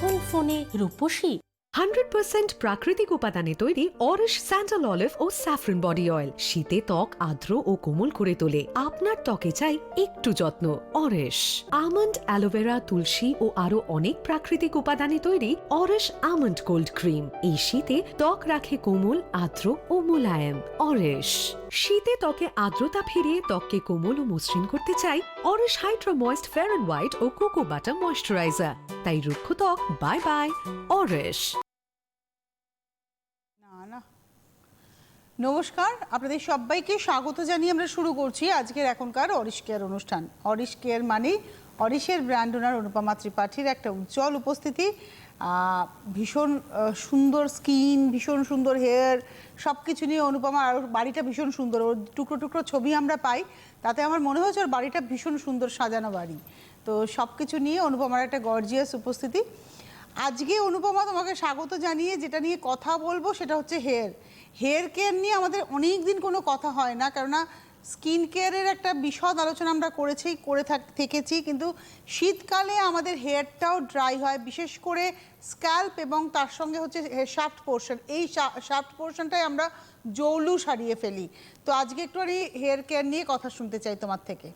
কোন ফোনে রূপসী? 100% প্রাকৃতিক উপাদানে তৈরি অরিশ স্যান্ডাল অলিভ ও স্যাফরন বডি অয়েল শীতে ত্বক আর্দ্র ও কোমল করে তোলে। আপনার ত্বকে চাই একটু যত্ন। অরিশ আমন্ড, অ্যালোভেরা, তুলসী ও আরো অনেক প্রাকৃতিক উপাদানে তৈরি অরিশ আমন্ড কোল্ড ক্রিম এই শীতে ত্বক রাখে কোমল, আর্দ্র ও মোলায়েম। অরিশ শীতে ত্বকে আর্দ্রতা ফিরিয়ে ত্বককে কোমল ও মসৃণ করতে চাই অরিশ hydro moist fair and white ও কোকো বাটার ময়েশ্চারাইজার। তাই রুক্ষ ত্বক বাই বাই। অরিশ। নমস্কার, আপনাদের সবাইকে স্বাগত জানিয়ে আমরা শুরু করছি আজকের এখনকার অরিশ কেয়ার অনুষ্ঠান। অরিশ কেয়ার মানে অরিশের ব্র্যান্ড ওনার অনুপমা ত্রিপাঠীর একটা উজ্জ্বল উপস্থিতি। ভীষণ সুন্দর স্কিন, ভীষণ সুন্দর হেয়ার, সব কিছু নিয়ে অনুপমা। আর বাড়িটা ভীষণ সুন্দর, ওর টুকরো টুকরো ছবি আমরা পাই, তাতে আমার মনে হয়েছে ওর বাড়িটা ভীষণ সুন্দর সাজানো বাড়ি। তো সব কিছু নিয়ে অনুপমার একটা গর্জিয়াস উপস্থিতি। আজকে অনুপমা তোমাকে স্বাগত জানিয়ে যেটা নিয়ে কথা বলবো সেটা হচ্ছে হেয়ার কেয়ার নিয়ে আমাদের অনেক দিন কোনো কথা হয় না, কেননা স্কিন কেয়ারের একটা বিশদ আলোচনা আমরা থেকেছি, কিন্তু শীতকালে আমাদের হেয়ারটাও ড্রাই হয়, বিশেষ করে স্ক্যাল্প এবং তার সঙ্গে হচ্ছে শাফট পোর্শন। এই শাফট পোর্শনটাই আমরা জৌলু সারিয়ে ফেলি। তো আজকে একটু হেয়ার কেয়ার নিয়ে কথা শুনতে চাই তোমার থেকে।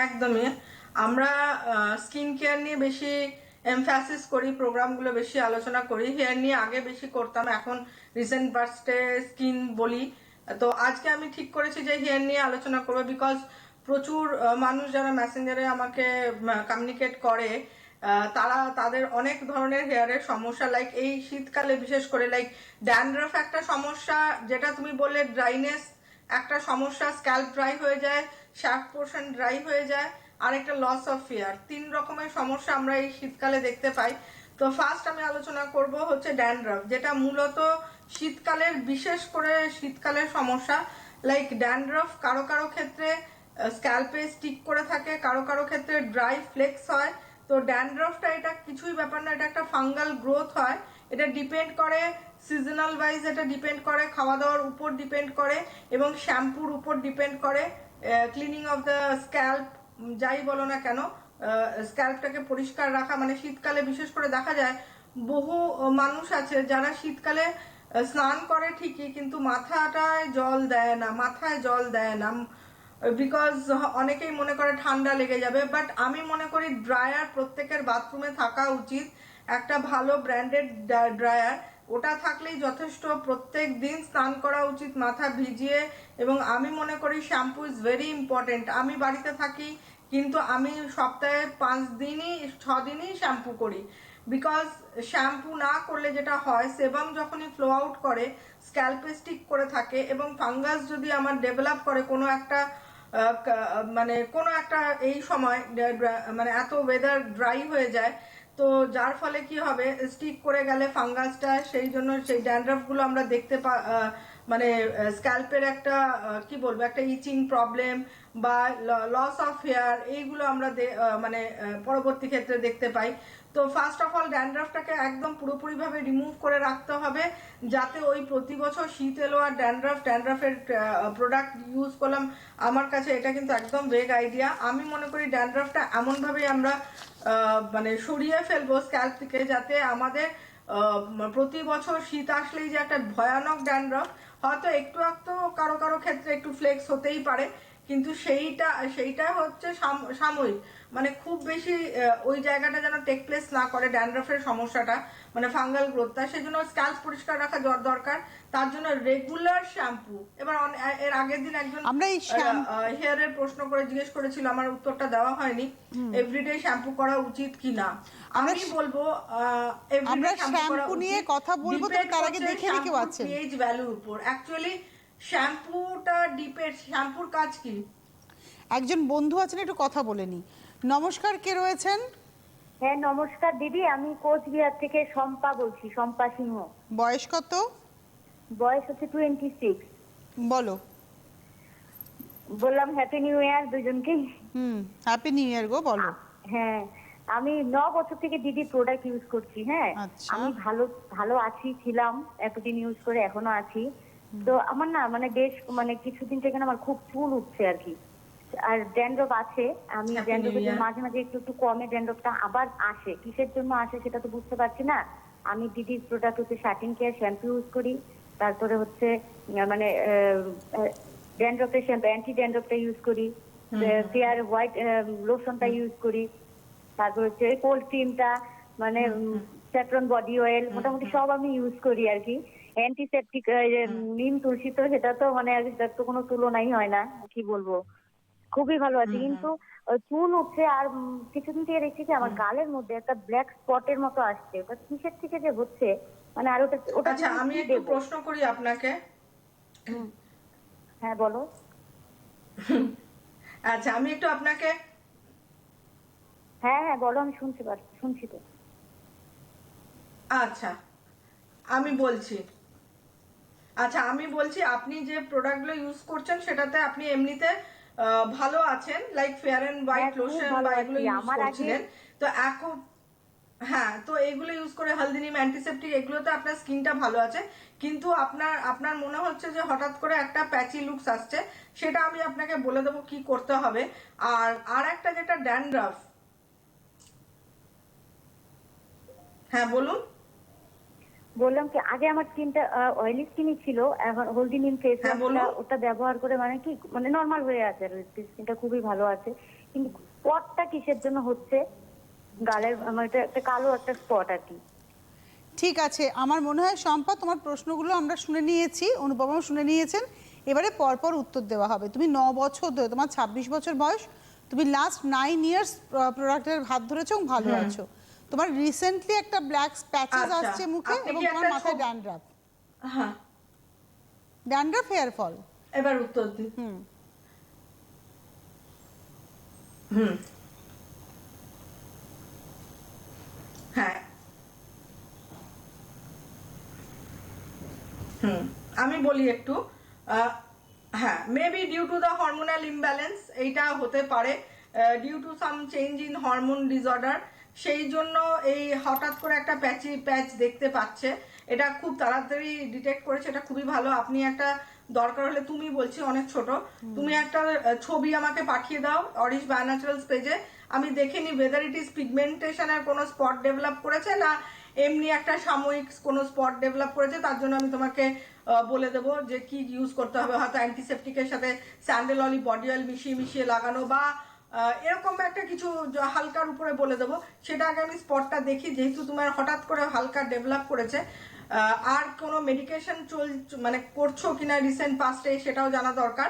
একদমই। আমরা স্কিন কেয়ার নিয়ে বেশি এমফাসিস করি, প্রোগ্রামগুলো বেশি আলোচনা করি। হেয়ার নিয়ে আগে বেশি করতাম, এখন রিসেন্ট বার্স্টে স্কিন বলি। তো আজকে আমি ঠিক করেছি যে হেয়ার নিয়ে আলোচনা করবো, বিকজ প্রচুর মানুষ যারা মেসেঞ্জারে আমাকে কমিউনিকেট করে তাদের অনেক ধরনের হেয়ারের সমস্যা, লাইক এই শীতকালে বিশেষ করে লাইক ড্যান্ড্রাফ একটা সমস্যা, যেটা তুমি বললে ড্রাইনেস একটা সমস্যা, স্ক্যাল্প ড্রাই হয়ে যায়, শাফট পোর্শন ড্রাই হয়ে যায়, আর একটা লস অফ হেয়ার। 3 রকমের সমস্যা আমরা এই শীতকালে দেখতে পাই। তো ফার্স্ট আমি আলোচনা করব হচ্ছে ড্যান্ড্রাফ, যেটা মূলত শীতকালের, বিশেষ করে শীতকালের সমস্যা। লাইক ড্যান্ড্রাফ কারো কারো ক্ষেত্রে স্ক্যাল্পে স্টিক করে থাকে, কারো কারো ক্ষেত্রে ড্রাই ফ্লেক্স হয়। তো ড্যান্ড্রাফটা এটা কিছুই ব্যাপার না, এটা একটা ফাঙ্গাল গ্রোথ হয়। এটা ডিপেন্ড করে সিজনাল ওয়াইজ, এটা ডিপেন্ড করে খাওয়া দাওয়ার উপর ডিপেন্ড করে এবং শ্যাম্পুর উপর ডিপেন্ড করে, ক্লিনিং অফ দ্য স্ক্যাল্প যাই বলো না কেন, স্ক্যাল্পটাকে পরিষ্কার রাখা। মানে শীতকালে বিশেষ করে দেখা যায় বহু মানুষ আছে যারা শীতকালে স্নান করে ঠিকই, কিন্তু মাথায় জল দেয় না, বিকজ অনেকেই মনে করে ঠান্ডা লেগে যাবে। বাট আমি মনে করি ড্রায়ার প্রত্যেকের বাথরুমে থাকা উচিত, একটা ভালো ব্র্যান্ডেড ড্রায়ার। ওটা থাকলেই যথেষ্ট। প্রত্যেক দিন স্নান করা উচিত মাথা ভিজিয়ে, এবং আমি মনে করি শ্যাম্পু ইজ ভেরি ইম্পর্টেন্ট। আমি বাড়িতে থাকি, কিন্তু আমি সপ্তাহে 6 দিনই শ্যাম্পু করি, বিকজ শ্যাম্পু না করলে যেটা হয়, সেবাম যখনই ফ্লো আউট করে স্ক্যাল্পে স্টিক করে থাকে, এবং ফাঙ্গাস যদি আমার ডেভেলপ করে কোনো একটা এই সময়, মানে এত ওয়েদার ড্রাই হয়ে যায়, তো যার ফলে কি হবে, স্টিক করে গেলে ফাঙ্গাসটা, সেই জন্য সেই ড্যান্ড্রাফগুলো আমরা দেখতে মানে স্ক্যাল্পের একটা কি বলবো, একটা ইচিং প্রবলেম বা লস অফ হেয়ার, এইগুলো আমরা পরবর্তী ক্ষেত্রে দেখতে পাই। তো ফার্স্ট অফ অল ড্যান্ড্রাফটাকে একদম পুরোপুরিভাবে রিমুভ করে রাখতে হবে, যাতে ওই প্রতি বছর শীত এলো আর ড্যান্ড্রাফের প্রোডাক্ট ইউজ করলাম। আমার কাছে এটা কিন্তু একদম বেগ আইডিয়া। আমি মনে করি ড্যান্ড্রাফটা এমনভাবেই আমরা সরিয়ে ফেলবো স্ক্যাল্প থেকে, যাতে আমাদের প্রতি বছর শীত আসলেই যে একটা ভয়ানক ড্যান্ড্রাফ, হয়তো একটু কারো কারো ক্ষেত্রে একটু ফ্লেক্স হতেই পারে, কিন্তু সেইটা হচ্ছে সাময়িক, মানে খুব বেশি ওই জায়গাটা যেন টেক প্লেস না করে ড্যান্ড্রাফের সমস্যাটা, মানে ফাঙ্গাল গ্রোথটা। সেই জন্য স্ক্যাল্প পরিষ্কার রাখা দরকার, তার জন্য রেগুলার শ্যাম্পু। এবার এর আগের দিন একজন হেয়ারের প্রশ্ন করে জিজ্ঞেস করেছিল, আমার উত্তরটা দেওয়া হয়নি, এভরিডে শ্যাম্পু করা উচিত কিনা। আমি বলবো আমরা শ্যাম্পু নিয়ে কথা বলবো, তো তার আগে দেখে নিই কেউ আছে পিএইচ ভ্যালুর উপর। অ্যাকচুয়ালি শ্যাম্পুর কাজ কি? একজন বন্ধু আছেন, একটু কথা বলে নি। নমস্কার, কে রয়েছেন? হ্যাঁ নমস্কার দিদি, আমি কোচবিহার থেকে শম্পা বলছি, শম্পা সিংহ। বয়স কত? বয়স হচ্ছে 26। বলো। বললাম হ্যাপি নিউ ইয়ার দুজনকে। হ্যাপি নিউ ইয়ার গো। বলো। হ্যাঁ, আমি 9 বছর থেকে দিদি প্রোডাক্ট ইউজ করছি। হ্যাঁ, আচ্ছা। আমি ভালো ভালো আছি, ছিলাম এতদিন ইউজ করে, এখনো আছি। তো আমার না মানে বেশ মানে কিছুদিন থেকে না আমার খুব চুল উঠছে আর কি, আর ড্যান্ড্রফ আছে। আমি Happy New ড্যান্ড্রফের Year. মাঝে মাঝে একটু একটু কমে, ড্যান্ড্রফটা আবার আসে, কিসের জন্য আসে সেটা তো বুঝতে পারছি না। আমি দিদির প্রোডাক্ট হচ্ছে শার্টিং কেয়ার শ্যাম্পু ইউজ করি, তারপরে হচ্ছে মানে ড্যান্ড্রফের শ্যাম্পু, অ্যান্টি ড্যান্ড্রফটা ইউজ করি, ফেয়ার হোয়াইট লোশনটা ইউজ করি, তারপর হচ্ছে কোল্ড ক্রিমটা, মানে স্যাফরন বডি অয়েল, মোটামুটি সব আমি ইউজ করি আর কি। অ্যান্টিসেপটিক নিম তুলসী তো সেটা তো মানে আর সেটার তো কোনো তুলনাই হয় না, কি বলবো, খুবই ভালো আছে। কিন্তু চুল উঠছে, আর কিছুদিন থেকে দেখছি যে আমার গালের মধ্যে একটা ব্ল্যাক স্পটের মতো আসছে, ওটা কিসের থেকে যে হচ্ছে, মানে আর ওটা ওটা আচ্ছা, আমি একটু প্রশ্ন করি আপনাকে। হ্যাঁ বলো। আচ্ছা, আমি একটু আপনাকে হ্যাঁ হ্যাঁ বলো, আমি শুনছি তো। আচ্ছা আমি বলছি আচ্ছা আমি বলছি আপনি যে প্রোডাক্টগুলো ইউজ করছেন সেটাতে আপনি এমনিতে ভালো আছেন, লাইক ফেয়ার এন্ড হোয়াইট হ্যাঁ, খুব লোশন ভালো বা আছি। এগুলো ইউজ আমার আগে করছিলেন, তো এখন হ্যাঁ, তো এগুলো ইউজ করে হলদি নিম অ্যান্টিসেপটিক এগুলোতে আপনার স্কিনটা ভালো আছে, কিন্তু আপনার আপনার মনে হচ্ছে যে হঠাৎ করে একটা প্যাচি লুকস আসছে, সেটা আমি আপনাকে বলে দেবো কি করতে হবে। আর একটা যেটা ড্যান্ড্রাফ, হ্যাঁ বলুন। বললাম কি, আগে আমার স্কিনটা অয়েলি স্কিনই ছিল, এখন হলদি নিম ফেস হ্যাঁ, বলুন। ওটা ব্যবহার করে মানে কি মানে নরমাল হয়ে আছে, স্কিনটা খুবই ভালো আছে। কিন্তু স্পটটা কিসের জন্য হচ্ছে গালের, আমার এটা একটা কালো একটা স্পট আর কি। ঠিক আছে, আমার মনে হয় শম্পা তোমার প্রশ্নগুলো আমরা শুনে নিয়েছি, অনুপমাও শুনে নিয়েছেন। এবারে পরপর উত্তর দেওয়া হবে। তুমি 9 বছর ধরে, তোমার 26 বছর বয়স, তুমি লাস্ট 9 ইয়ার্স প্রোডাক্টের হাত ধরেছো এবং ভালো আছো। তোমার রিসেন্টলি একটা ব্ল্যাক প্যাচেস আচ্ছা, আসছে মুখে আপনি এবং কি তোমার একটা মাথায় ড্যান্ড্রাফ, হ্যাঁ, ড্যান্ড্রাফ হেয়ার ফল। এবার উত্তর দিন। হুম। হুম, হ্যাঁ, আমি বলি একটু। হ্যাঁ, maybe due to the hormonal imbalance এইটা হতে পারে, due to some change in hormone disorder, সেই জন্য এই হঠাৎ করে একটা প্যাচ দেখতে পাচ্ছে। এটা খুব তাড়াতাড়ি ডিটেক্ট করেছে, এটা খুবই ভালো। আপনি একটা দরকার হলে, তুমি বলছি অনেক ছোট, তুমি একটা ছবি আমাকে পাঠিয়ে দাও অরিশ বায়োন্যাচুরালস পেজে, আমি দেখে নি ওয়েদার ইট ইজ পিগমেন্টেশনের কোনো স্পট ডেভেলপ করেছে না এমনি একটা সাময়িক কোনো স্পট ডেভেলপ করেছে, তার জন্য আমি তোমাকে বলে দেবো যে কি ইউজ করতে হবে। হয়তো অ্যান্টিসেপটিকের সাথে স্যান্ডেল অয়েল, বডি অয়েল মিশিয়ে মিশিয়ে লাগানো, বা এরকম একটা কিছু হালকার উপরে বলে দেবো। সেটা আগে আমি স্পটটা দেখি, যেহেতু তোমার হঠাৎ করে হালকা ডেভেলপ করেছে। আর কোনো মেডিকেশন মানে করছো কিনা রিসেন্ট পাস্টে সেটাও জানা দরকার।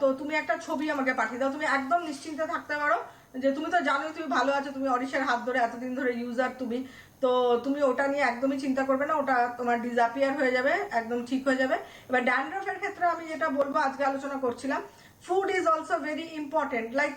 তো তুমি একটা ছবি আমাকে পাঠিয়ে দাও, তুমি একদম নিশ্চিন্তে থাকতে পারো যে তুমি তো জানোই তুমি ভালো আছো, তুমি অরিশের হাত ধরে এতদিন ধরে ইউজার তুমি, তো তুমি ওটা নিয়ে একদমই চিন্তা করবে না, ওটা তোমার ডিসঅ্যাপিয়ার হয়ে যাবে, একদম ঠিক হয়ে যাবে। এবার ড্যান্ড্রফের ক্ষেত্রে আমি যেটা বলবো, আজকে আলোচনা করছিলাম, food is also very important. Like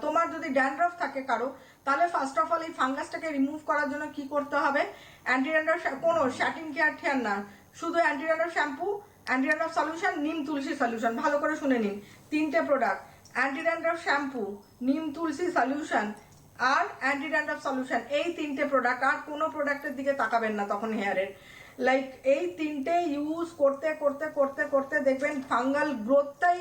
তোমার যদি ড্যান্ড্রফ থাকে কারো, তাহলে ফার্স্ট অফ অল এই ফাঙ্গাসটাকে রিমুভ করার জন্য কি করতে হবে, অ্যান্টি ড্যান্ড্রফ কোনো শ্যাটিং কেয়ার ঠেয়ার না, শুধু anti dandruff shampoo, anti dandruff solution, নিম তুলসী সলিউশন, ভালো করে শুনে নিন, 3টে প্রোডাক্ট, অ্যান্টি ড্যান্ড্রফ শ্যাম্পু, নিম তুলসী সলিউশন আর অ্যান্টি ড্যান্ড্রফ সলিউশন, এই 3টে প্রোডাক্ট, আর কোনো প্রোডাক্টের দিকে তাকাবেন না তখন হেয়ারের। লাইক এই 3টে ইউজ করতে করতে করতে করতে দেখবেন ফাঙ্গাল গ্রোথটাই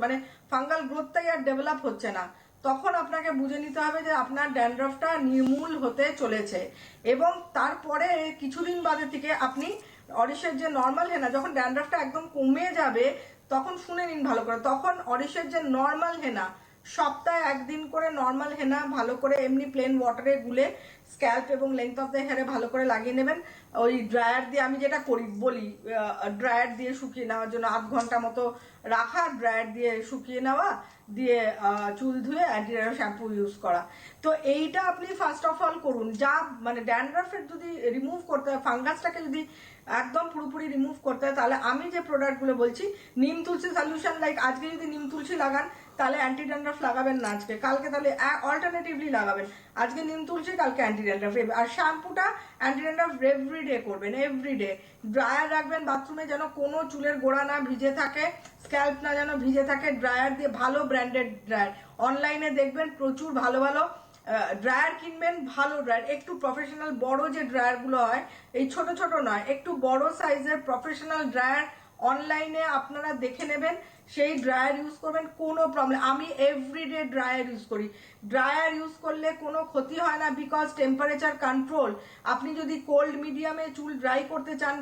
মানে ফাঙ্গাল গ্রোথটাই আর ডেভেলপ হচ্ছে না, তখন আপনাকে বুঝে নিতে হবে যে আপনার ড্যান্ড্রফটা নির্মূল হতে চলেছে। এবং তারপরে কিছুদিন বাদে থেকে আপনি অরিশের যে নর্মাল হেনা, যখন ড্যান্ড্রফটা একদম কমে যাবে তখন শুনে নিন ভালো করে, তখন অরিশের যে নর্মাল হেনা, সপ্তাহে 1 দিন করে নর্মাল হেনা ভালো করে এমনি প্লেন ওয়াটারে গুলে স্ক্যাল্প এবং লেন্থ অফ দ্য হেয়ারে ভালো করে লাগিয়ে নেবেন। ওই ড্রায়ার দিয়ে, আমি যেটা করি বলি, ড্রায়ার দিয়ে শুকিয়ে নেওয়ার জন্য 8 ঘন্টা মতো রাখা, ড্রায়ার দিয়ে শুকিয়ে নেওয়া, দিয়ে চুল ধুয়ে অ্যান্টি ড্যান্ড্রফ শ্যাম্পু ইউজ করা। তো এইটা আপনি ফার্স্ট অফ অল করুন। যা মানে ড্যান্ড্রফের যদি রিমুভ করতে হয়, ফাঙ্গাসটাকে যদি একদম পুরোপুরি রিমুভ করতে হয়, তাহলে আমি যে প্রোডাক্টগুলো বলছি, নিম তুলসী সলিউশন, লাইক আজকে যদি নিম তুলসী লাগান তাহলে অ্যান্টি ড্যান্ড্রফ লাগাবেন না আজকে, কালকে তাহলে অল্টারনেটিভলি লাগাবেন, আজকে নিম তুলসী কালকে অ্যান্টি ড্যান্ড্রফ। আর শ্যাম্পুটা অ্যান্টি ড্যান্ড্রফ এভরিডে করবেন, এভরিডে। ড্রায়ার রাখবেন বাথরুমে, যেন কোনো চুলের গোড়া না ভিজে থাকে, স্ক্যাল্প না যেন ভিজে থাকে, ড্রায়ার দিয়ে, ভালো ব্র্যান্ডেড ড্রায়ার। অনলাইনে দেখবেন প্রচুর ভালো ভালো ড্রায়ার কিনবেন, ভালো ড্রায়ার, একটু প্রফেশনাল বড় যে ড্রায়ারগুলো হয়, এই ছোট ছোট নয়, একটু বড় সাইজের প্রফেশনাল ড্রায়ার অনলাইনে আপনারা দেখে নেবেন, সেই ড্রায়ার ইউজ করবেন, কোনো প্রবলেম। আমি এভরিডে ড্রায়ার ইউজ করি। ড্রায়ার ইউজ করলে কোনো ক্ষতি হয় না, বিকজ টেম্পারেচার কন্ট্রোল। আপনি যদি কোল্ড মিডিয়ামে চুল ড্রাই করতে চান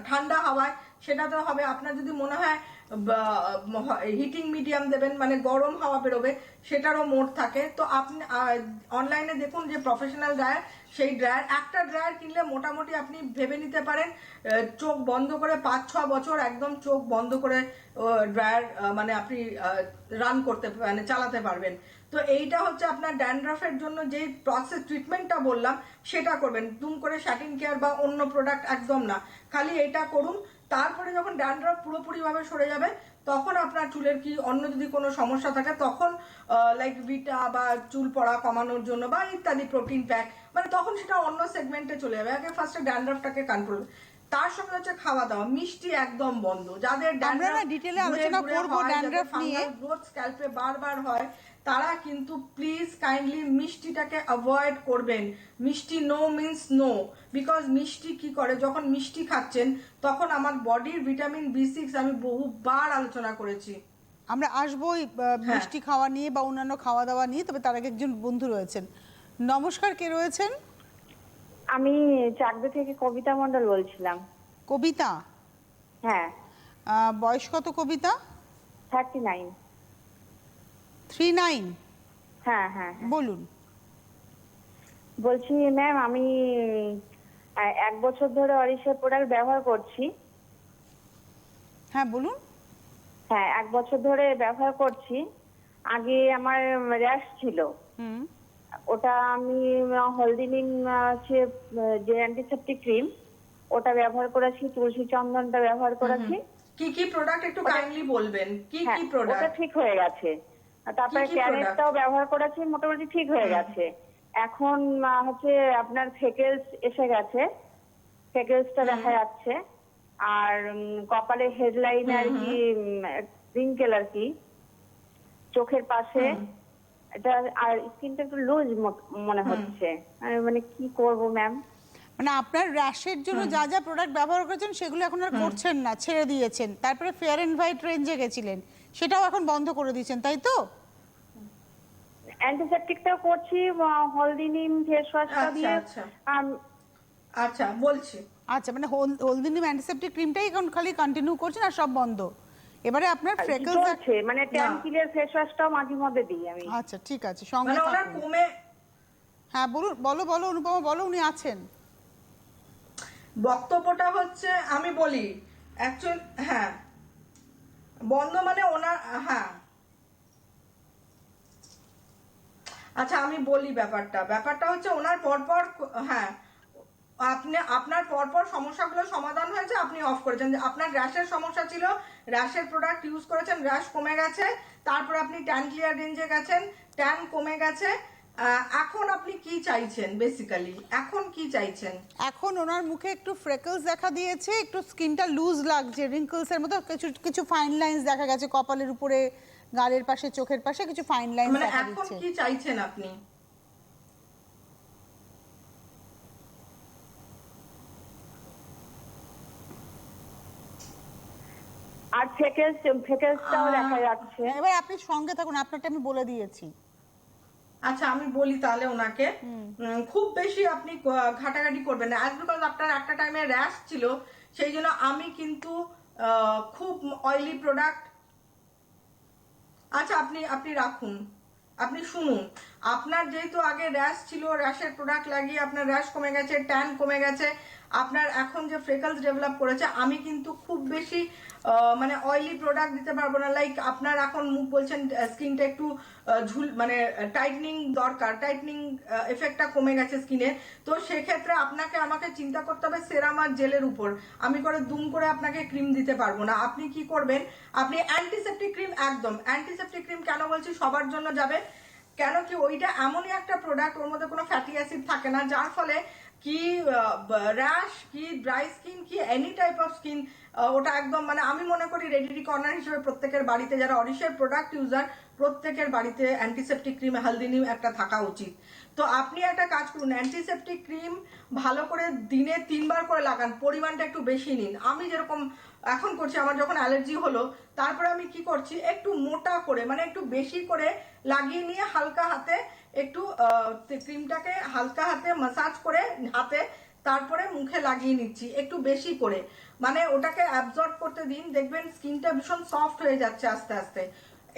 ঠান্ডা হাওয়ায়, সেটা তো হবে। আপনার যদি মনে হয় হিটিং মিডিয়াম দেবেন, মানে গরম হাওয়া বেরোবে, সেটারও মোড থাকে। তো আপনি অনলাইনে দেখুন যে প্রফেশনাল ড্রায়ার, সেই ড্রায়ার, একটা ড্রায়ার কিনলে মোটামুটি আপনি ভেবে নিতে পারেন চোখ বন্ধ করে 5-6 বছর একদম চোখ বন্ধ করে ড্রায়ার মানে আপনি রান করতে মানে চালাতে পারবেন। তো এইটা হচ্ছে আপনার ড্যান্ড্রাফের জন্য যেই প্রসেস ট্রিটমেন্টটা বললাম সেটা করবেন, দুম করে শ্যাটিন কেয়ার বা অন্য প্রোডাক্ট একদম না, খালি এটা করুন। তারপরে যখন ড্যান্ড্রাফ পুরোপুরিভাবে সরে যাবে, তখন আপনার চুলের কি অন্য যদি কোনো সমস্যা থাকে, তখন লাইক ভিটা বা চুল পড়া কমানোর জন্য বা ইত্যাদি প্রোটিন প্যাক, মানে তখন সেটা অন্য সেগমেন্টে চলে যাবে। আগে ফার্স্টে ড্যান্ড্রাফটাকে কন্ট্রোল। তার সঙ্গে হচ্ছে খাওয়া দাওয়া, মিষ্টি একদম বন্ধ। যাদের আমরা না ডিটেলে আলোচনা করব ড্যান্ড্রাফ নিয়ে, গ্রোথ স্ক্যাল্পে বারবার হয়, তারা কিন্তু প্লিজ কাইন্ডলি মিষ্টিটাকে অ্যাভয়েড করবেন। মিষ্টি নো মিন্স নো, বিকজ মিষ্টি কি করে, যখন মিষ্টি খাচ্ছেন তখন আমার বডির ভিটামিন B6, আমি বহুবার আলোচনা করেছি। আমরা আসবো মিষ্টি খাওয়া নিয়ে বা অন্যান্য খাওয়া দাওয়া নিয়ে। তবে তার আগে একজন বন্ধু রয়েছেন। নমস্কার, কে রয়েছেন? আমি চাকদা থেকে কবিতা মণ্ডল বলছিলাম। কবিতা? হ্যাঁ। বয়স কত কবিতা? 39। 39? হ্যাঁ হ্যাঁ হ্যাঁ। বলুন। বলছি ম্যাম, আমি 1 বছর ধরে অরিশের প্রোডাক্ট ব্যবহার করছি। হ্যাঁ বলুন। হ্যাঁ, 1 বছর ধরে ব্যবহার করছি। আগে আমার র্যাশ ছিল, হুম। ওটা আমি হলদিনিম আছে যে অ্যান্টিসেপটিক ক্রিম, ওটা ব্যবহার করেছি, তুলসী চন্দনটা ব্যবহার করেছি। কি কি প্রোডাক্ট একটু কাইন্ডলি বলবেন, কি হ্যাঁ, কি ওটা প্রোডাক্ট? ঠিক হয়ে গেছে। আর তারপরে কি কি ক্যারেটটাও ব্যবহার করেছি, মোটামুটি ঠিক হয়ে গেছে। এখন হচ্ছে আপনার ফেকেলস এসে গেছে, ফেকেলসটা দেখা যাচ্ছে। আর কপালে হেডলাইন আর কি, রিঙ্কেল আর কি, চোখের পাশে এটা, আর স্কিনটা একটু লুজ মনে হচ্ছে। মানে কি করব ম্যাম? মানে আপনার র্যাশের জন্য যা যা প্রোডাক্ট ব্যবহার করেছেন সেগুলো এখন আর করছেন না, ছেড়ে দিয়েছেন। তারপরে ফেয়ার এন্ড হোয়াইট রেঞ্জে গেছিলেন, সেটাও এখন বন্ধ করে দিয়েছেন, তাই তো? অ্যান্টিসেপটিকটাও করছি, হলদিনিম ফেস ওয়াশটা দিয়ে। আচ্ছা বলছি। আচ্ছা, মানে হলদিনিম অ্যান্টিসেপটিক ক্রিমটাই এখন খালি কন্টিনিউ করছেন আর সব বন্ধ। এবারে আপনার ফ্রেকলস আছে, মানে ট্যান কিলার ফেস ওয়াশটাও মাঝে মধ্যে দিই আমি। আচ্ছা ঠিক আছে, সঙ্গে মানে ওনার থাকুন। কমে, হ্যাঁ বলুন, বলো বলো অনুপমা, বলো, উনি আছেন। বক্তব্যটা হচ্ছে আমি বলি অ্যাকচুয়াল, হ্যাঁ বন্ধ মানে ওনার, হ্যাঁ আচ্ছা আমি বলি ব্যাপারটা হচ্ছে ওনার পরপর, হ্যাঁ আপনি আপনার পরপর সমস্যাগুলো সমাধান হয়েছে, আপনি অফ করেছেন। আপনার র্যাশের সমস্যা ছিল, র্যাশের প্রোডাক্ট ইউজ করেছেন, র্যাশ কমে গেছে। তারপর আপনি ট্যান ক্লিয়ার রেঞ্জে গেছেন, ট্যান কমে গেছে। এখন আপনি কি চাইছেন বেসিক্যালি, এখন কি চাইছেন? এখন ওনার মুখে একটু ফ্রেকলস দেখা দিয়েছে, একটু স্কিনটা লুজ লাগছে, রিঙ্কলস এর মতো কিছু কিছু ফাইন লাইন্স দেখা গেছে কপালের উপরে, গালের পাশে, চোখের পাশে কিছু ফাইন লাইন্স মানে দেখা এখন দিচ্ছে। কি চাইছেন আপনি? আর ফেকেলসটাও দেখা যাচ্ছে। এবার আপনি সঙ্গে থাকুন, আপনারটা আমি বলে দিয়েছি। আচ্ছা আমি বলি তাহলে ওনাকে, খুব বেশি আপনি ঘাটাঘাটি করবেন না, অ্যাজ বিকজ আপনার একটা টাইমে র্যাশ ছিল, সেই জন্য আমি কিন্তু খুব অয়েলি প্রোডাক্ট, আচ্ছা আপনি রাখুন, আপনি শুনুন। আপনার যেহেতু আগে র্যাশ ছিল, র্যাশের প্রোডাক্ট লাগিয়ে আপনার র্যাশ কমে গেছে, ট্যান কমে গেছে, আপনার এখন যে ফ্রেকলস ডেভেলপ করেছে, আমি কিন্তু খুব বেশি মানে অয়েলি প্রোডাক্ট দিতে পারবো না। লাইক আপনার এখন মুখ বলছেন স্কিনটা একটু মানে টাইটনিং দরকার, টাইটনিং এফেক্টটা কমে গেছে স্কিনে। তো সেক্ষেত্রে আপনাকে আমাকে চিন্তা করতে হবে সেরাম আর জেলের উপর। আমি করে দুম করে আপনাকে ক্রিম দিতে পারবো না। আপনি কি করবেন, আপনি অ্যান্টিসেপটিক ক্রিম, একদম অ্যান্টিসেপটিক ক্রিম কেন বলছি, সবার জন্য যাবে। কেন কি ওইটা এমনই একটা প্রোডাক্ট, ওর মধ্যে কোনো ফ্যাটি অ্যাসিড থাকে না, যার ফলে কি র্যাশ, কি ড্রাই স্কিন, কি এনি টাইপ অফ স্কিন, ওটা একদম মানে আমি মনে করি রেডি কর্নার হিসেবে প্রত্যেকের বাড়িতে যারা অরিশের প্রোডাক্ট ইউজার প্রত্যেকের বাড়িতে অ্যান্টিসেপটিক ক্রিম হলদি নিম একটা থাকা উচিত। তো আপনি একটা কাজ করুন, অ্যান্টিসেপটিক ক্রিম ভালো করে দিনে 3 বার করে লাগান, পরিমাণটা একটু বেশি নিন। আমি যেরকম এখন করছি, আমার যখন অ্যালার্জি হলো তারপরে আমি কি করছি, একটু মোটা করে মানে একটু বেশি করে লাগিয়ে নিয়ে হালকা হাতে একটু ক্রিমটাকে হালকা হাতে মাসাজ করে হাতে তারপরে মুখে লাগিয়ে নিচ্ছি একটু বেশি করে, মানে ওটাকে অ্যাবজর্ব করতে দিন, দেখবেন স্কিনটা ভীষণ সফট হয়ে যাচ্ছে আস্তে আস্তে।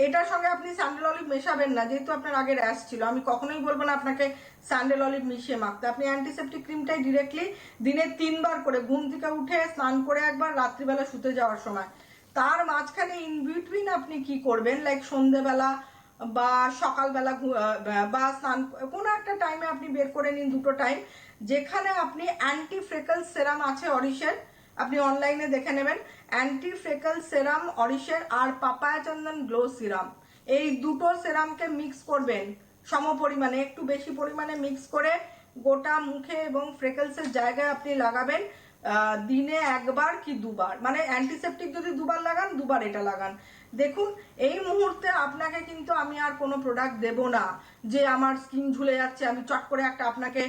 এটার সঙ্গে আপনি স্যান্ডেল অলিভ মেশাবেন না, যেহেতু আপনার আগে র্যাশ ছিল। আমি কখনোই বলবো না আপনাকে স্যান্ডেল অলিভ মিশিয়ে মাখতে, আপনি অ্যান্টিসেপটিক ক্রিমটাই ডিরেক্টলি দিনে 3 বার করে, ঘুম থেকে উঠে স্নান করে একবার, রাত্রিবেলা শুতে যাওয়ার সময়, তার মাঝখানে ইন বিটুইন আপনি কি করবেন, লাইক সন্ধেবেলা বা সকালবেলা বা স্নান কোনো একটা টাইমে আপনি বের করে নিন, দুটো টাইম, যেখানে আপনি অ্যান্টি ফ্রেকল সেরাম আছে অরিশের, আপনি অনলাইনে দেখে নেবেন, অ্যান্টি ফ্রেকল সেরাম অরিশের আর পাপায়া চন্দন গ্লো সিরাম, এই দুটো সেরামকে মিক্স করবেন সম পরিমাণে, একটু বেশি পরিমাণে মিক্স করে গোটা মুখে এবং ফ্রেকলসের জায়গায় আপনি লাগাবেন দিনে 1 বার কি 2 বার, মানে অ্যান্টিসেপটিক যদি 2 বার লাগান 2 বার এটা লাগান। দেখুন এই মুহূর্তে আপনাকে কিন্তু আমি আর কোনো প্রোডাক্ট দেব না যে আমার স্কিন ঝুলে যাচ্ছে, আমি চট করে একটা আপনাকে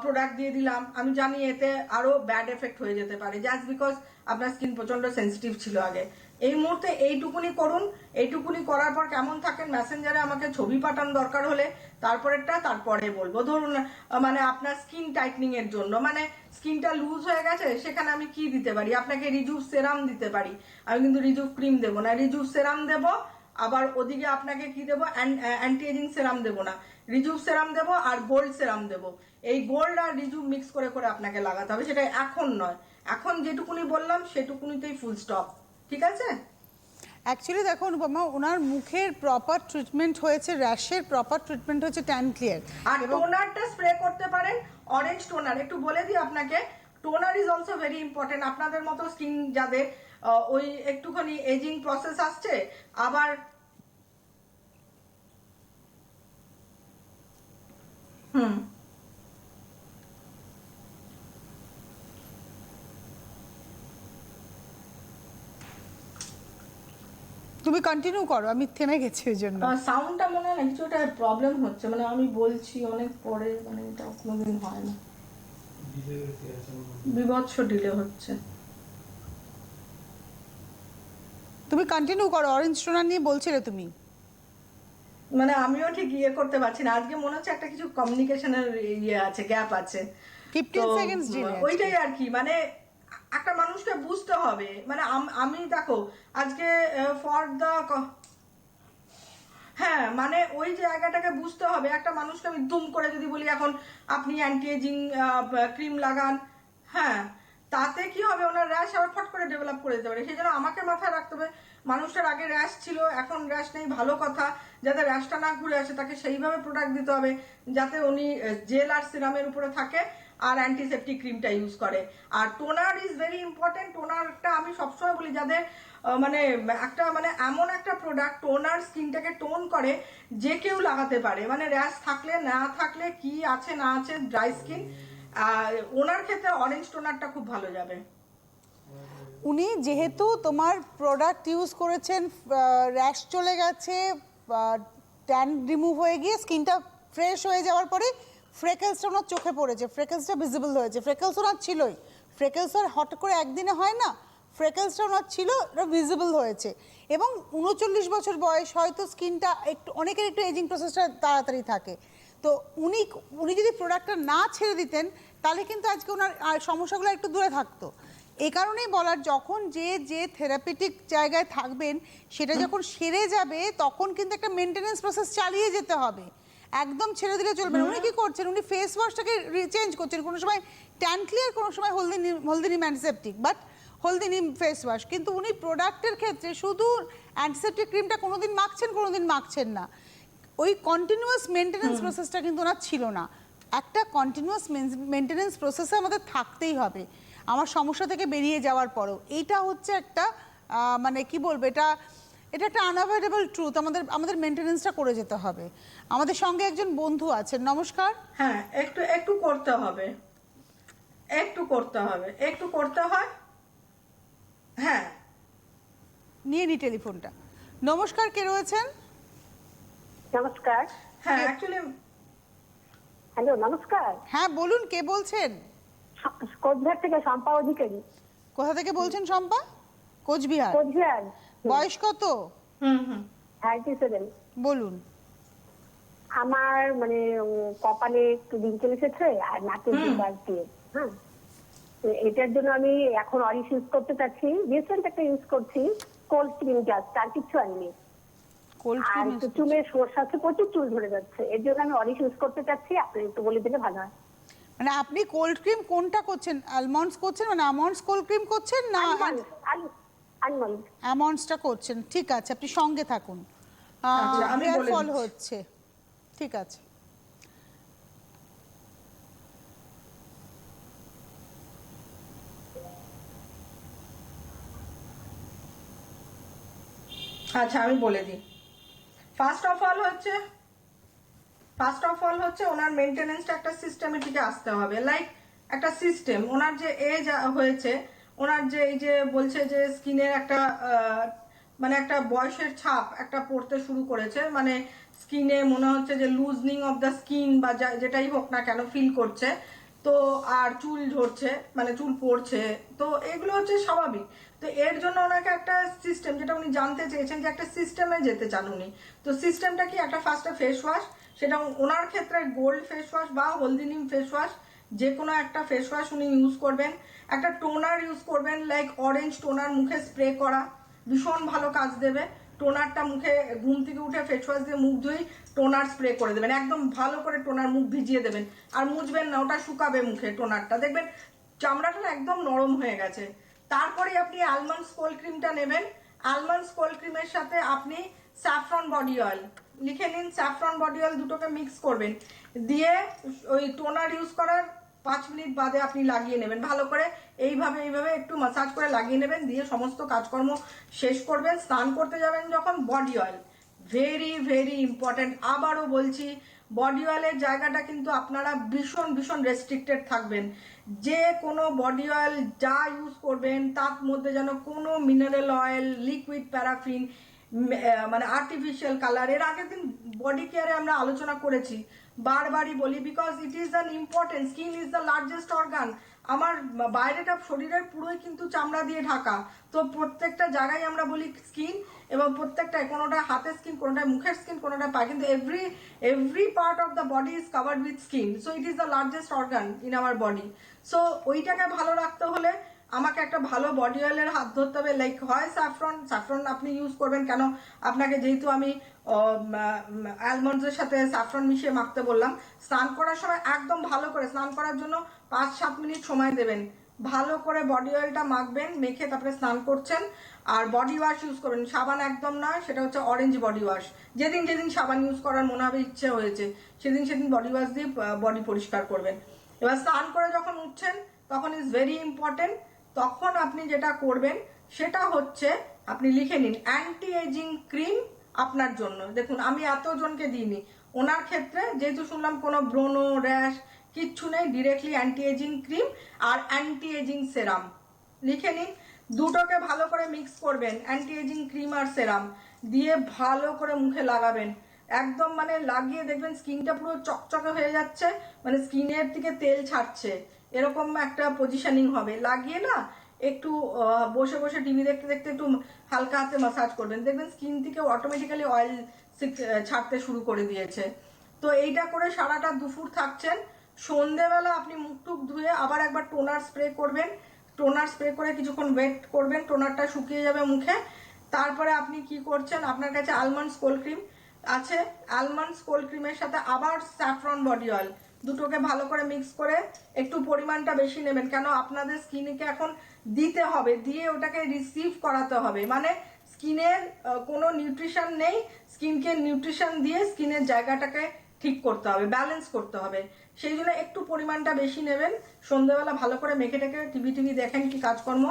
প্রোডাক্ট দিয়ে দিলাম, আমি জানি এতে আরো ব্যাড এফেক্ট হয়ে যেতে পারে, জাস্ট বিকজ আপনার স্কিন প্রচন্ড সেন্সিটিভ ছিল আগে। এই মুহূর্তে এইটুকুনি করুন, এইটুকুনি করার পর কেমন থাকেন মেসেঞ্জারে আমাকে ছবি পাঠান দরকার হলে, তারপরে বলবো। ধরুন মানে আপনার স্কিন টাইটনিং এর জন্য, মানে স্কিনটা লুজ হয়ে গেছে, সেখানে আমি কি দিতে পারি, আপনাকে রিজুভ সেরাম দিতে পারি, আমি কিন্তু রিজুভ ক্রিম দেবো না, রিজুভ সেরাম দেবো, আবার ওদিকে আপনাকে কি দেবো, অ্যান্টি এজিং সেরাম দেবো না, রিজুভ সেরাম দেবো আর গোল্ড সেরাম দেবো। এই গোল্ড আর রিজুভ মিক্স করে করে আপনাকে লাগাতে হবে, সেটা এখন নয়, এখন যেটুকুনি বললাম সেটুকুনিতেই ফুল স্টপ, ঠিক আছে? অ্যাকচুয়ালি দেখো অনুপমা, ওনার মুখের প্রপার ট্রিটমেন্ট হয়েছে, র্যাশের প্রপার ট্রিটমেন্ট হয়েছে ট্যান ক্লিয়ার। আর টোনারটা স্প্রে করতে পারেন, অরেঞ্জ টোনার, একটু বলে দিই আপনাকে, toner is also very important. আপনাদের মতো স্কিন যাদের ওই একটুখানি এজিং প্রসেস আসছে, আবার তুমি কন্টিনিউ করো, আমি থেমে গেছি ওই জন্য। সাউন্ডটা মনে হয় না কিছু একটা প্রবলেম হচ্ছে, মানে আমি বলছি অনেক পরে, মানে এটা কোনোদিন হয় না, বিভৎস ডিলে হচ্ছে। তুমি কন্টিনিউ করো, অরেঞ্জ টোনার নিয়ে বলছিলে তুমি। মানে আমিও ঠিক ইয়ে করতে পারছি না, আজকে মনে হচ্ছে একটা কিছু কমিউনিকেশনের ইয়ে আছে, গ্যাপ আছে, 15 সেকেন্ডস ডিলে। ওইটাই আর কি, মানে একটা মানুষকে বুঝতে হবে, মানে আমি দেখো আজকে ফর দ্য, হ্যাঁ মানে ওই জায়গাটাকে বুঝতে হবে। একটা মানুষকে আমি দুম করে যদি বলি এখন আপনি অ্যান্টি এজিং ক্রিম লাগান, হ্যাঁ তাতে কি হবে, ওনার র্যাশ আবার ফট করে ডেভেলপ করে যেতে পারে। সেই জন্য আমাকে মাথায় রাখতে হবে, মানুষটার আগে র্যাশ ছিল, এখন র্যাশ নেই, ভালো কথা, যাতে র্যাশটা না ঘুরে আসে তাকে সেইভাবে প্রোডাক্ট দিতে হবে যাতে উনি জেল আর সিরামের উপরে থাকে আর অ্যান্টিসেপটিক ক্রিমটা ইউজ করে। আর টোনার ইজ ভেরি ইম্পর্টেন্ট। টোনারটা আমি সবসময় বলি যাদের মানে একটা মানে এমন একটা প্রোডাক্ট, টোনার স্কিনটাকে টোন করে, যে কেউ লাগাতে পারে, মানে র্যাশ থাকলে না থাকলে, কি আছে না আছে, ড্রাই স্কিন, ওনার ক্ষেত্রে অরেঞ্জ টোনারটা খুব ভালো যাবে। উনি যেহেতু তোমার প্রোডাক্ট ইউজ করেছেন, র্যাশ চলে গেছে, ট্যান রিমুভ হয়ে গিয়ে স্কিনটা ফ্রেশ হয়ে যাওয়ার পরে ফ্রেকেলসটা ওনার চোখে পড়েছে, ফ্রেকেলসটা ভিজিবল হয়েছে। ফ্রেকেলস ওনার ছিলই, ফ্রেকেলস আর হট করে একদিনে হয় না, ফ্রেকেলসটা ওনার ছিল, ওটা ভিজিবল হয়েছে। এবং 39 বছর বয়স, হয়তো স্কিনটা একটু, অনেকের একটু এজিং প্রসেসটা তাড়াতাড়ি থাকে, তো উনি যদি প্রোডাক্টটা না ছেড়ে দিতেন তাহলে কিন্তু আজকে ওনার সমস্যাগুলো একটু দূরে থাকতো। এই কারণেই বলার, যখন যে থেরাপিটিক জায়গায় থাকবেন সেটা যখন সেরে যাবে তখন কিন্তু একটা মেনটেনেন্স প্রসেস চালিয়ে যেতে হবে, একদম ছেড়ে দিলে চলবে না। উনি কি করছেন, উনি ফেস ওয়াশটাকে চেঞ্জ করছেন, কোনো সময় ট্যান ক্লিয়ার, কোনো সময় হলদি নিম অ্যান্টিসেপটিক, বাট হলদি নিম ফেস ওয়াশ, কিন্তু উনি প্রোডাক্টের ক্ষেত্রে শুধু অ্যান্টিসেপটিক ক্রিমটা কোনোদিন মাখছেন না। ওই কন্টিনিউয়াস মেনটেনেন্স প্রসেসটা কিন্তু ওনার ছিল না। একটা কন্টিনিউয়াস মেনটেনেন্স প্রসেসে আমাদের থাকতেই হবে আমার সমস্যা থেকে বেরিয়ে যাওয়ার পরও। এইটা হচ্ছে একটা মানে কি বলবো, এটা একটা আনঅ্যাভয়েডেবল ট্রুথ, আমাদের মেনটেনেন্সটা করে যেতে হবে। আমাদের সঙ্গে একজন বন্ধু আছেন, নমস্কার। হ্যাঁ একটু করতে হবে। একটু করতে হবে, একটু করতে হয়। হ্যাঁ, নিয়ে নি টেলিফোনটা। নমস্কার, কে রয়েছেন? নমস্কার। হ্যাঁ অ্যাকচুয়ালি হ্যালো, নমস্কার। হ্যাঁ বলুন, কে বলছেন? কোচবিহার থেকে শম্পা অধিকারী। কোথা থেকে বলছেন শম্পা? কোচবিহার। কোচবিহার। বয়স কত? হুম 37। বলুন। আমার মানে কপালে একটু ডিম্পল এসেছে আর নাকের দুপাশ দিয়ে। হ্যাঁ, তো এটার জন্য আমি এখন অরিশ ইউজ করতে চাচ্ছি। রিসেন্ট একটা ইউজ করছি, কোল্ড ক্রিম জাস্ট, আর কিছু আনিনি। কোল্ড আর একটু চুলের সমস্যা আছে, প্রচুর চুল ধরে যাচ্ছে, এর জন্য আমি অরিশ ইউজ করতে চাচ্ছি। আপনি একটু বলে দিলে ভালো হয়। মানে আপনি কোল্ড ক্রিম কোনটা করছেন? আলমন্ডস করছেন, মানে আমন্ডস কোল্ড ক্রিম করছেন না আলমন্ড। আমন্ডসটা করছেন? ঠিক আছে, আপনি সঙ্গে থাকুন। আচ্ছা, আমি হেয়ার বলে ফল দিচ্ছি। হচ্ছে, ঠিক আছে। আচ্ছা আমি বলে দিই। ফার্স্ট অফ অল হচ্ছে ওনার মেনটেনেন্সটা একটা সিস্টেমেটিকে আসতে হবে, লাইক একটা সিস্টেম। ওনার যে এজ হয়েছে, ওনার যে এই যে বলছে যে স্কিনের একটা মানে একটা বয়সের ছাপ একটা পড়তে শুরু করেছে, মানে স্কিনে মনে হচ্ছে যে লুজনিং অফ দ্য স্কিন বা যেটাই হোক না কেন ফিল করছে। তো আর চুল ঝরছে, মানে চুল পড়ছে, তো এগুলো হচ্ছে স্বাভাবিক। তো এর জন্য ওনাকে একটা সিস্টেম, যেটা উনি জানতে চেয়েছেন যে একটা সিস্টেমে যেতে চান উনি। তো সিস্টেমটা কি? একটা ফার্স্টে ফেস ওয়াশ, সেটা ওনার ক্ষেত্রে গোল্ড ফেস ওয়াশ বা হলদি নিম ফেস ওয়াশ, যে কোনো একটা ফেস ওয়াশ উনি ইউজ করবেন। একটা টোনার ইউজ করবেন, লাইক অরেঞ্জ টোনার, মুখে স্প্রে করা, ভীষণ ভালো কাজ দেবে। টোনারটা মুখে ঘুম থেকে উঠে ফেস ওয়াশ দিয়ে মুখ ধুই, টোনার স্প্রে করে দেবেন, একদম ভালো করে টোনার মুখ ভিজিয়ে দেবেন, আর মুছবেন না, ওটা শুকাবে মুখে টোনারটা, দেখবেন চামড়াটা না একদম নরম হয়ে গেছে। তারপরে আপনি আলমন্ডস কোল্ড ক্রিমটা নেবেন। আলমন্ডস কোল্ড ক্রিমের সাথে আপনি স্যাফরন বডি অয়েল, লিখে নিন, স্যাফরন বডি অয়েল দুটোকে মিক্স করবেন, দিয়ে ওই টোনার ইউজ করার 5 মিনিট বাদে আপনি লাগিয়ে নেবেন ভালো করে, এইভাবে একটু মাসাজ করে লাগিয়ে নেবেন, দিয়ে সমস্ত কাজকর্ম শেষ করবেন। স্নান করতে যাবেন যখন, body oil very very important. আবারও বলছি, বডি অয়েলের জায়গাটা কিন্তু আপনারা ভীষণ রেস্ট্রিক্টেড থাকবেন। যে কোনো বডি অয়েল যা ইউজ করবেন তার মধ্যে যেন কোনো মিনারেল অয়েল, লিকুইড প্যারাফিন, মানে আর্টিফিশিয়াল কালার, এর আগের দিন বডি কেয়ারে আমরা আলোচনা করেছি, বারবারই বলি, because it is an important. Skin is the largest organ. আমার বাইরেটা শরীরের পুরোই কিন্তু চামড়া দিয়ে ঢাকা, তো প্রত্যেকটা জায়গায় আমরা বলি স্কিন, এবং প্রত্যেকটায়, কোনোটা হাতের স্কিন, কোনোটা মুখের স্কিন, কোনোটা পা, কিন্তু every part of the body is covered with skin, so it is the largest organ in our body. So ওইটাকে ভালো রাখতে হলে আমাকে একটা ভালো বডি অয়েলের হাত ধরতে হবে, লাইক হয় স্যাফরন আপনি ইউজ করবেন। কেন? আপনাকে যেহেতু আমি অ্যালমন্ডসের সাথে স্যাফরন মিশিয়ে মাখতে বললাম, স্নান করার সময় একদম ভালো করে, স্নান করার জন্য 5-7 মিনিট সময় দেবেন, ভালো করে বডি অয়েলটা মাখবেন, মেখে তারপরে স্নান করছেন। আর বডি ওয়াশ ইউজ করবেন, সাবান একদম নয়, সেটা হচ্ছে অরেঞ্জ বডি ওয়াশ। যেদিন সাবান ইউজ করার মনে হবে, ইচ্ছে হয়েছে, সেদিন বডি ওয়াশ দিয়ে বডি পরিষ্কার করবেন। এবার স্নান করে যখন উঠছেন তখন ইজ ভেরি ইম্পর্টেন্ট, তখন আপনি যেটা করবেন সেটা হচ্ছে, আপনি লিখে নিন অ্যান্টি এজিং ক্রিম আপনার জন্য। দেখুন আমি এতজনকে দিইনি, ওনার ক্ষেত্রে যেহেতু শুনলাম কোনো ব্রণ, র্যাশ কিচ্ছু নেই, ডিরেক্টলি অ্যান্টি এজিং ক্রিম আর অ্যান্টি এজিং সেরাম লিখে নিন। দুটোকে ভালো করে মিক্স করবেন, অ্যান্টি এজিং ক্রিম আর সেরাম দিয়ে ভালো করে মুখে লাগাবেন, একদম মানে লাগিয়ে দেখবেন স্কিনটা পুরো চকচকে হয়ে যাচ্ছে, মানে স্কিনের থেকে তেল ছাড়ছে, এরকম একটা পজিশনিং হবে। লাগিয়ে না একটু বসে টিভি দেখতে একটু হালকা হাতে মাসাজ করবেন, দেখবেন স্কিন থেকে অটোমেটিক্যালি অয়েল ছাড়তে শুরু করে দিয়েছে। তো এইটা করে সারাটা দুপুর থাকছেন। সন্ধেবেলা আপনি মুখ টুক ধুয়ে আবার একবার টোনার স্প্রে করবেন, টোনার স্প্রে করে কিছুক্ষণ ওয়েট করবেন, টোনারটা শুকিয়ে যাবে মুখে। তারপরে আপনি কি করছেন, আপনার কাছে আলমন্ডস কোল্ড ক্রিম আছে, আলমন্ডস কোল্ড ক্রিমের সাথে আবার স্যাফরন বডি অয়েল, দুটোকে ভালো করে মিক্স করে একটু পরিমাণটা বেশি নেবেন, কেন আপনাদের স্কিনকে এখন দিতে হবে, দিয়ে ওটাকে রিসিভ করাতে হবে, মানে স্কিনের কোনো নিউট্রিশন নেই, স্কিনকে নিউট্রিশন দিয়ে স্কিনের জায়গাটাকে ঠিক করতে হবে, ব্যালেন্স করতে হবে, সেই জন্য একটু পরিমাণটা বেশি নেবেন। সন্ধ্যেবেলা ভালো করে মেখে টেকে টিভি দেখেন কি কাজকর্ম,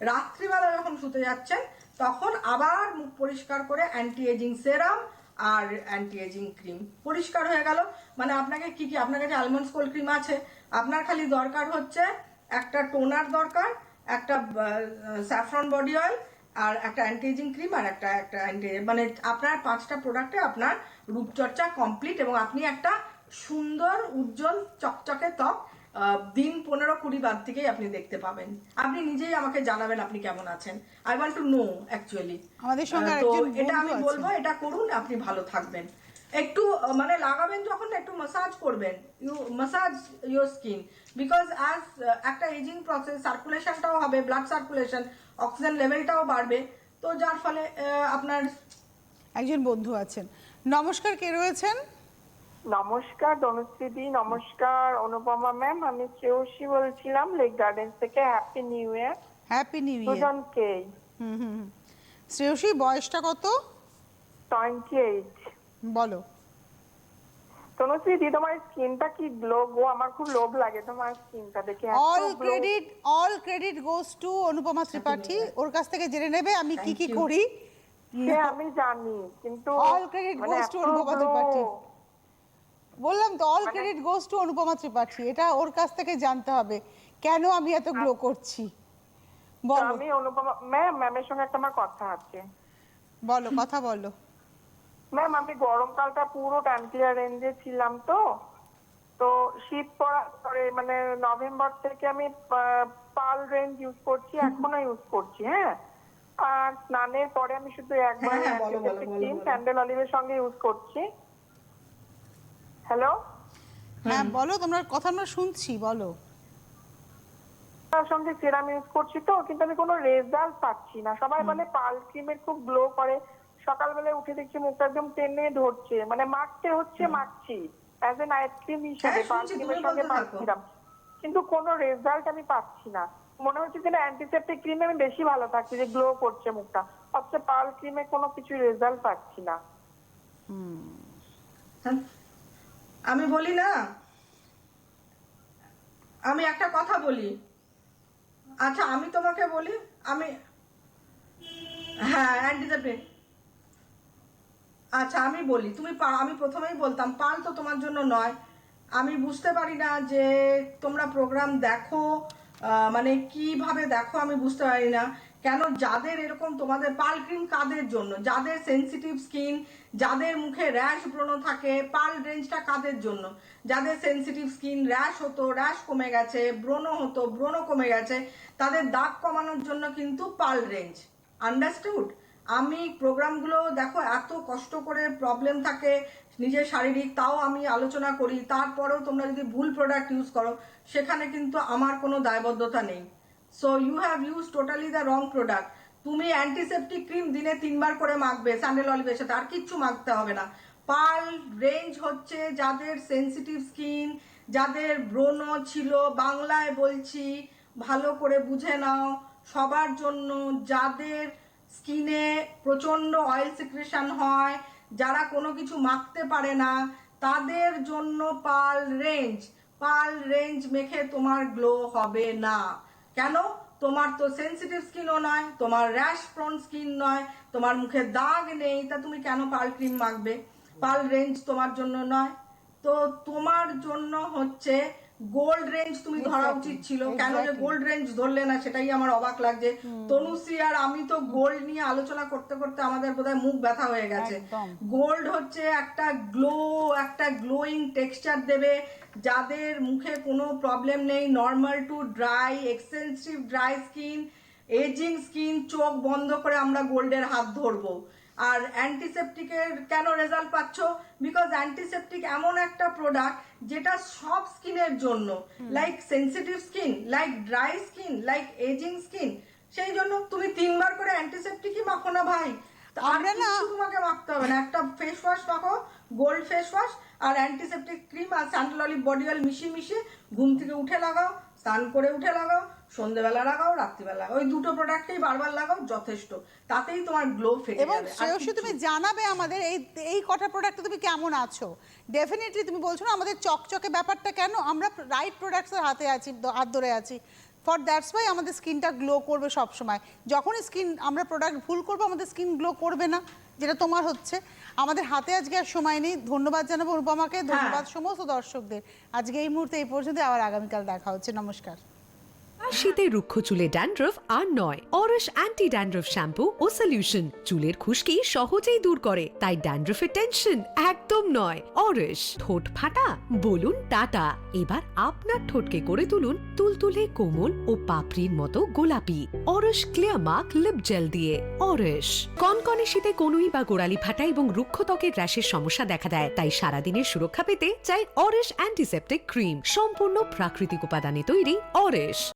রাত্রিবেলা যখন শুতে যাচ্ছেন তখন আবার মুখ পরিষ্কার করে অ্যান্টি এজিং সেরাম আর অ্যান্টি এজিং ক্রিম, পরিষ্কার হয়ে গেল। মানে আপনাকে কি আপনার কাছে আলমন্ডস কোল্ড ক্রিম আছে, আপনার খালি দরকার হচ্ছে একটা টোনার দরকার, একটা স্যাফরন বডি অয়েল, আর একটা অ্যান্টি এজিং ক্রিম, আর একটা একটা অ্যান্টি, মানে আপনার 5টা প্রোডাক্টে আপনার রূপচর্চা কমপ্লিট, এবং আপনি একটা সুন্দর উজ্জ্বল চকচকে ত্বক দিন 15-20 বাদ থেকেই আপনি দেখতে পাবেন। আপনি নিজেই আমাকে জানাবেন আপনি কেমন আছেন। I want to know actually. আমাদের সঙ্গে তো আরেকজন এটা বন্ধু আমি আছেন। বলবো, এটা করুন, আপনি ভালো থাকবেন। একটু মানে লাগাবেন যখন, একটু মাসাজ করবেন, you massage your skin, because as একটা এজিং প্রসেস, সার্কুলেশনটাও হবে, ব্লাড সার্কুলেশন, অক্সিজেন লেভেলটাও বাড়বে, তো যার ফলে আপনার। একজন বন্ধু আছেন, নমস্কার, কে রয়েছেন? নমস্কার তনুশ্রীদি, নমস্কার অনুপমা ম্যাম, আমি শ্রেয়সী বলছিলাম লেক গার্ডেন্স থেকে। Happy new year happy new year. দুজনকে। শ্রেয়সী, বয়সটা কত? 28। বলো। তনুশ্রীদি, তোমার স্কিনটা কি গ্লো গো, আমার খুব লোভ লাগে তোমার স্কিনটা দেখে। All credit goes to Anupama Tripathi. ওর কাছ থেকে জেনে নেবে আমি কি কি করি। সে আমি জানি, কিন্তু all credit goes to Anupama Tripathi. বললাম তো, all credit goes to Anupama Tripathi. এটা ওর কাছ থেকে জানতে হবে কেন আমি এত গ্লো করছি। বলো। আমি অনুপমা ম্যামের সঙ্গে একটা আমার কথা আছে। বলো, কথা বলো। ম্যাম, আমি গরমকালটা পুরো ট্যান্টিয়া রেঞ্জে ছিলাম, তো শীত পড়ার পরে মানে নভেম্বর থেকে আমি পাল রেঞ্জ ইউজ করছি, এখনো ইউজ করছি। হ্যাঁ, আর স্নানের পরে আমি শুধু একবার ক্রিম স্যান্ডেল অলিভের সঙ্গে ইউজ করছি। হ্যালো, হ্যাঁ বলো, তোমার কথা আমরা শুনছি, বলো। তার সঙ্গে সিরাম ইউজ করছি, তো কিন্তু আমি কোনো রেজাল্ট পাচ্ছি না। সবাই বলে পাল ক্রিমের খুব গ্লো করে, সকালবেলায় উঠে দেখছি মুখটা একদম টেনে ধরছে, মানে মাখতে হচ্ছে, মাখছি অ্যাজ এ নাইট ক্রিম হিসেবে পাল ক্রিমের সঙ্গে মাখছিলাম, কিন্তু কোনো রেজাল্ট আমি পাচ্ছি না। মনে হচ্ছে যে অ্যান্টিসেপ্টিক ক্রিমে আমি বেশি ভালো থাকছি, যে গ্লো করছে মুখটা, অথচ পাল ক্রিমে কোনো কিছু রেজাল্ট পাচ্ছি না। আমি বলি না, আমি একটা কথা বলি। আচ্ছা, আমি তোমাকে বলি, আমি হ্যাঁ অ্যান্টিসেপ্টিক, আচ্ছা আমি বলি, তুমি আমি প্রথমেই বলতাম পাল তো তোমার জন্য নয়। আমি বুঝতে পারি না যে তোমরা প্রোগ্রাম দেখো, মানে কিভাবে দেখো আমি বুঝতে পারি না কেন। যাদের এরকম তোমাদের পাল ক্রিম কাদের জন্য? যাদের সেনসিটিভ স্কিন, যাদের মুখে র্যাশ ব্রণ থাকে, পাল রেঞ্জটা কাদের জন্য? যাদের সেনসিটিভ স্কিন, র্যাশ হতো, র্যাশ কমে গেছে, ব্রণ হতো, ব্রণ কমে গেছে, তাদের দাগ কমানোর জন্য কিন্তু পাল রেঞ্জ। আন্ডারস্টুড? আমি প্রোগ্রামগুলো দেখো, এত কষ্ট করে প্রবলেম থাকে নিজের শারীরিক, তাও আমি আলোচনা করি, তারপরেও তোমরা যদি ভুল প্রোডাক্ট ইউজ করো, সেখানে কিন্তু আমার কোনো দায়বদ্ধতা নেই। So you have use totally the wrong product. তুমি অ্যান্টিসেপ্টিক ক্রিম দিনে 3 বার করে মাখবে স্যান্ডেল অলিভের সাথে, আর কিচ্ছু মাখতে হবে না। পাল রেঞ্জ হচ্ছে যাদের সেনসিটিভ স্কিন, যাদের ব্রণ ছিল, বাংলায় বলছি, ভালো করে বুঝে নাও, সবার জন্য, যাদের স্কিনে প্রচন্ড অয়েল সিক্রেশন হয়, যারা কোনো কিছু মাখতে পারে না, তাদের জন্য পাল রেঞ্জ। পাল রেঞ্জ মেখে তোমার গ্লো হবে না। কেন? তোমার তো সেনসিটিভ স্কিনও নয়, তোমার র্যাশ প্রন স্কিন নয়, তোমার মুখে দাগ নেই, তা তুমি কেন পাল ক্রিম মাখবে? পাল রেঞ্জ তোমার জন্য নয়। তো তোমার জন্য হচ্ছে গোল্ড রেঞ্জ তুমি ধরা উচিত ছিল। কেন যে গোল্ড রেঞ্জ ধরলে না, সেটাই আমার অবাক লাগছে। তনুশ্রী আর আমি তো গোল্ড নিয়ে আলোচনা করতে করতে আমাদের বোধহয় মুখ ব্যথা হয়ে গেছে। গোল্ড হচ্ছে একটা গ্লো, একটা গ্লোয়িং টেক্সচার দেবে। যাদের মুখে কোনো প্রবলেম নেই, normal to dry, extensive dry skin, ageing skin, চোখ বন্ধ করে আমরা গোল্ডের হাত ধরবো। আর অ্যান্টিসেপ্টিকের কেন রেজাল্ট পাচ্ছ? বিকজ অ্যান্টিসেপ্টিক এমন একটা প্রোডাক্ট যেটা সব স্কিনের জন্য, like sensitive skin, like dry skin, like ageing skin. সেই জন্য তুমি 3 বার করে অ্যান্টিসেপ্টিকই মাখো না ভাই, আর কিছু তোমাকে মাখতে হবে না। একটা ফেস ওয়াশ মাখো, গোল্ড ফেস ওয়াশ, আর অ্যান্টিসেপ্টিক ক্রিম আর স্যান্ডেল অলিভ বডি অয়েল মিশিয়ে ঘুম থেকে উঠে লাগাও, স্নান করে উঠে লাগাও, সন্ধ্যেবেলা লাগাও, রাত্রিবেলা লাগাও, ওই দুটো প্রোডাক্টই বারবার লাগাও, যথেষ্ট। তাতেই তোমার গ্লো ফেটে এবং যাবে। শ্রেয়সী, তুমি জানাবে আমাদের এই কটা প্রোডাক্টে তুমি কেমন আছো। ডেফিনেটলি তুমি বলছো না আমাদের চকচকে ব্যাপারটা কেন, আমরা রাইট প্রোডাক্টসের হাতে আছি, হাত ধরে আছি। ফর দ্যাটস ওয়াই আমাদের স্কিনটা গ্লো করবে সব সময়। যখনই স্কিন আমরা প্রোডাক্ট ভুল করবো, আমাদের স্কিন গ্লো করবে না, যেটা তোমার হচ্ছে। আমাদের হাতে আজকে আর সময় নেই। ধন্যবাদ জানাবো অনুপমাকে, ধন্যবাদ সমস্ত দর্শকদের। আজকে এই মুহূর্তে এই পর্যন্ত, আবার আগামীকাল দেখা হচ্ছে। নমস্কার। শীতে রুক্ষ চুলে ড্যান্ড্রফ আর নয়, অরশ অ্যান্টি ড্যান্ড্রফ শ্যাম্পু ও সলিউশন চুলের খুশকি সহজেই দূর করে, তাই ড্যান্ড্রফের টেনশন একদম নয়। অরশ, ঠোঁট ফাটা বলুন টাটা। এবার আপনার ঠোঁটকে করে তুলুন তুলতুলে, কোমল ও পাপড়ির মতো গোলাপি অরশ ক্লিয়ার মার্ক লিপ জেল দিয়ে। অরশ কনকনে শীতে কনুই বা গোড়ালি ফাটা এবং রুক্ষ ত্বকের র্যাশের সমস্যা দেখা দেয়, তাই সারাদিনের সুরক্ষা পেতে চাই অরশ অ্যান্টিসেপ্টিক ক্রিম, সম্পূর্ণ প্রাকৃতিক উপাদানে তৈরি অরশ।